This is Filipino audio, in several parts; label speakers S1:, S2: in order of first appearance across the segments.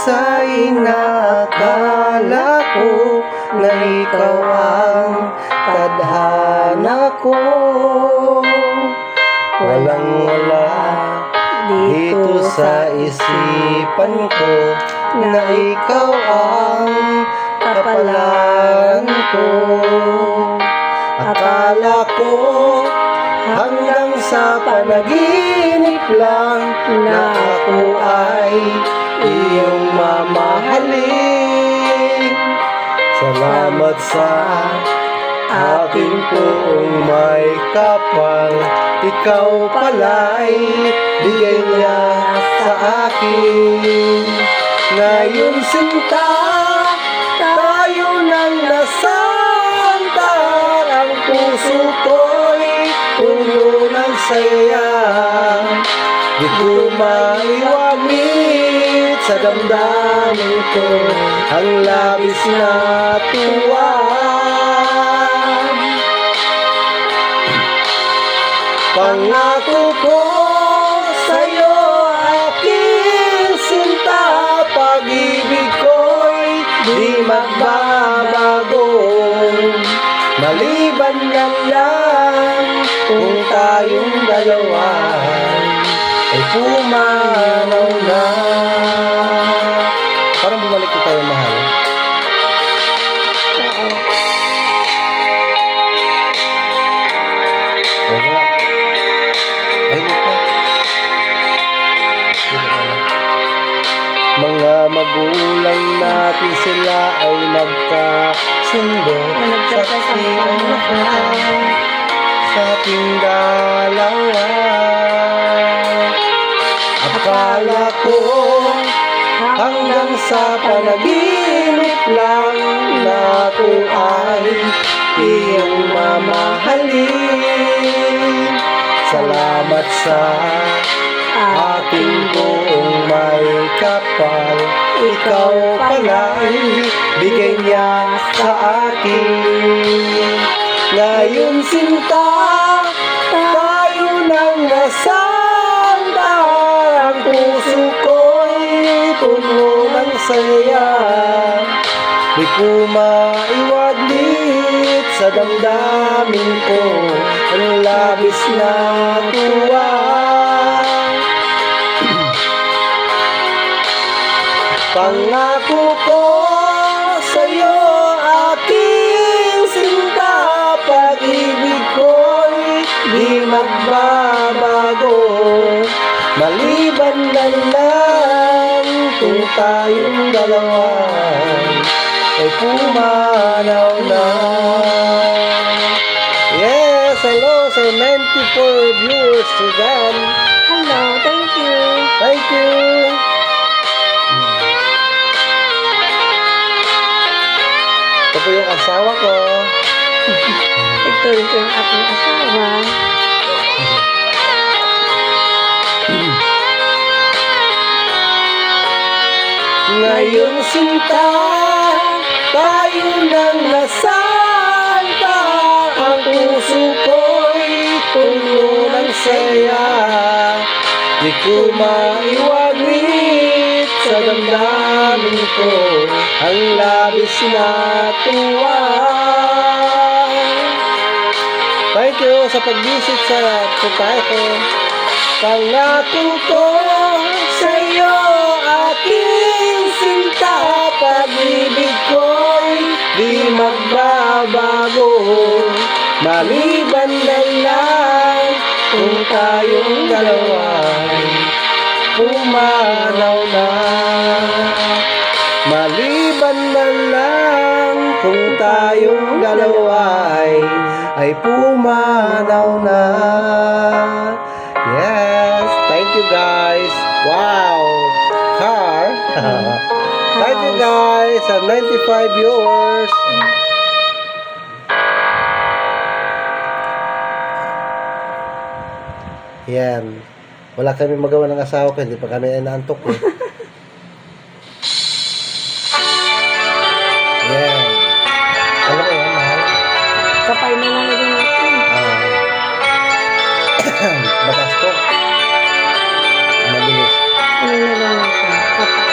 S1: sa inakala ko na ikaw ang tadhana ko. Walang-wala dito sa isipan ko na ikaw ang kapalan ko. Akala ko hanggang sa panaginip lang na ako ay iyong mamahalin. Salamat sa aking puong may kapal, ikaw pala'y bigay niya sa akin. Ngayon sinta, tayo nang nasantar, ang puso ko'y puno ng saya. Di ko maiwagit sa damdamin ko ang labis na tuwa. Pangako ko sa'yo, aking sinta, pag-ibig ko'y di magbabago. Maliban na lang kung tayong dalawa ay pumanaw na. Parang bumalik ko tayo, mahal. Mga magulang natin sila ay nagkasundo sa sinunod sa ating dalawa. Akala ko hanggang sa panaginip lang na ako ay iyong mamahalin. Salamat sa aking buong may kapal, ikaw pala'y bigay niya sa akin. Ngayon sinta, tayo nang nasanda, ang puso ko'y puno ng saya. Di ko maiwaglit sa damdamin ko ang labis na tuwa. Pangako ko sa'yo, aking sinta, pag-ibig ko'y di magbabago. Maliban na lang kung tayong dalawa ay pumanaw na. Yes, hello sa 94 viewers again.
S2: Hello, thank you.
S1: Thank you. Ito po yung asawa ko.
S2: Ito rin po yung aking asawa.
S1: Ngayon sinta, tayo nang nasanta, ang puso ko'y puno ng saya. Di ko maiwaglit sa damdamin ko ang labis na tuwa. Thank you sa pag-visit sa puntahe ko. Pangako ko sa'yo, aking sinta, pag-ibig ko'y di magbabago. Maliban na lang kung tayong dalawa pumanaw na. Maliban na lang kung tayong dalawa ay pumanaw na. Yes, thank you guys. Wow, car. Thank you guys sa 95 viewers. Yan. Wala kami magawa ng asawa ko, hindi pa kami inaantok eh. Yan. Alam mo yan, mahal?
S2: Kapay na lang rin natin.
S1: Batas ko. Mabilis.
S2: Ano na lang natin? Kapay.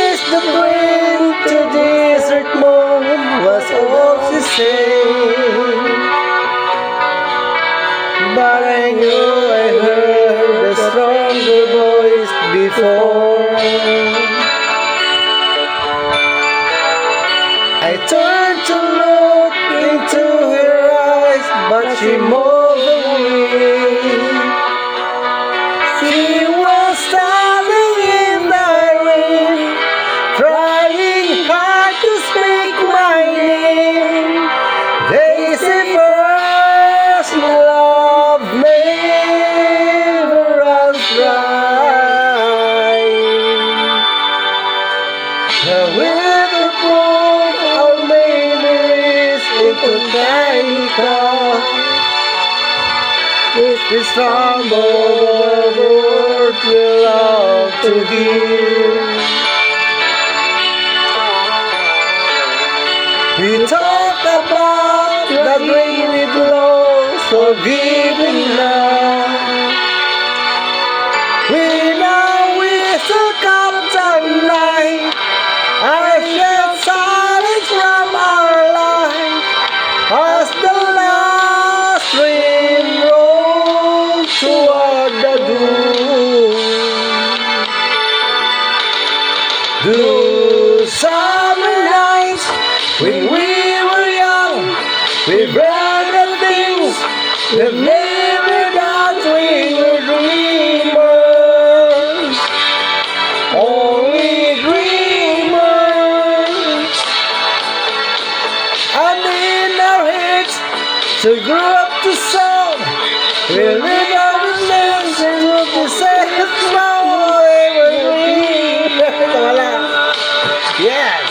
S1: is the bring to desert moon was all she said. But I knew I heard a stronger voice before. I turned to look into her eyes, but she moved away. She was standing in the rain, trying hard to speak my name. They say first love never runs dry. The weather broke our memories into tiny cups. We stumbled over what we love to hear. We talk about the dream we lost or giving up. We now wish to come tonight. I shed silence from our life as the last train rolled toward the doom. Those summer nights when we were young, we read the things that never done. We were dreamers, only dreamers. And in our heads, so grew up to sound. We live our lives and look to say smile. We were dreamers. Wala. Yes,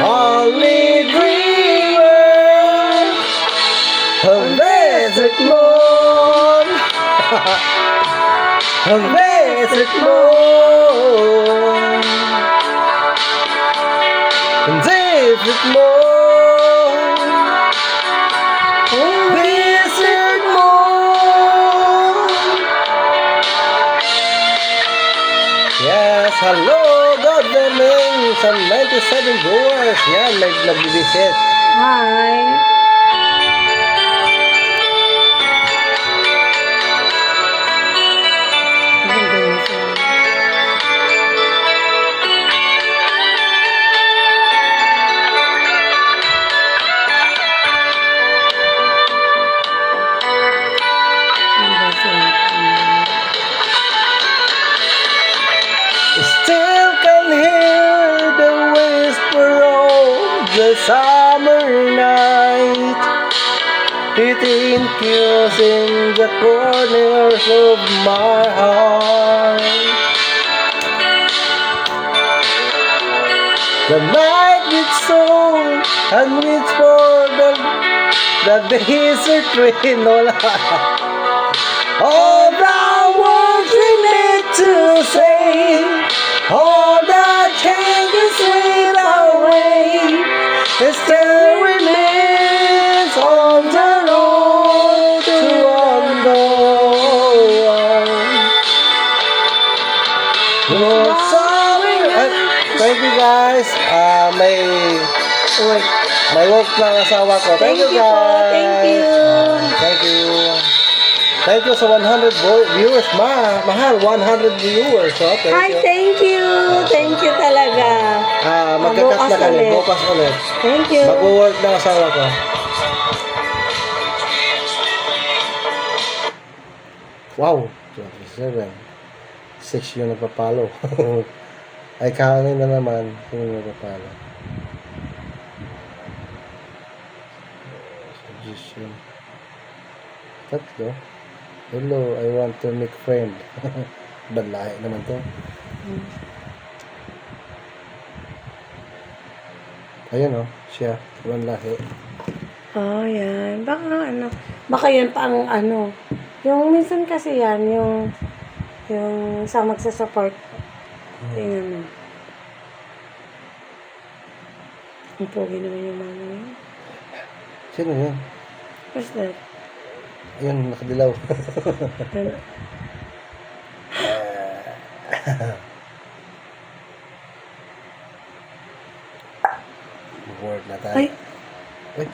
S1: only dreamers. A desert moon. A desert moon. A desert moon. Desert moon. Yes, hello, God morning. Some 97 viewers. Yan, nag-visit.
S2: Hi. Ang ganda siya. Ang ganda siya.
S1: Still can hear the whisper of the summer night, hitting cues in the corners of my heart. The night with soul and waits for the desert train. All the words we need to say, all the changes went away, it still remains on the road to unknown. No sorry. Thank you guys. May work na ang asawa ko. Thank you
S2: po.
S1: guys.
S2: Thank you.
S1: Thank you. Thank you sa 100 viewers, mahal, 100 viewers. So,
S2: Hi, thank you. Thank you talaga.
S1: Magkakat
S2: Bukas
S1: na kami,
S2: ulit.
S1: bukas ulit.
S2: Thank you.
S1: Mag-work ng asawa ko. Wow, 27. 6 yung nagpapalo. Ay, kanin na naman yung nagpapalo. Suggestion. Tatlo. Hello, I want to make friend. Banlahe naman to. Ayan o, siya. Banlahe.
S2: Oh, yan. Baka yan pa ang yung minsan kasi yan, yung sa magsa-support. Tingnan mo. Ang pogi naman yung mama niya.
S1: Sino yan?
S2: What's that?
S1: Ayun, nakadilaw.
S2: Ano?
S1: Start na tayo.
S2: Ay,
S1: Uy,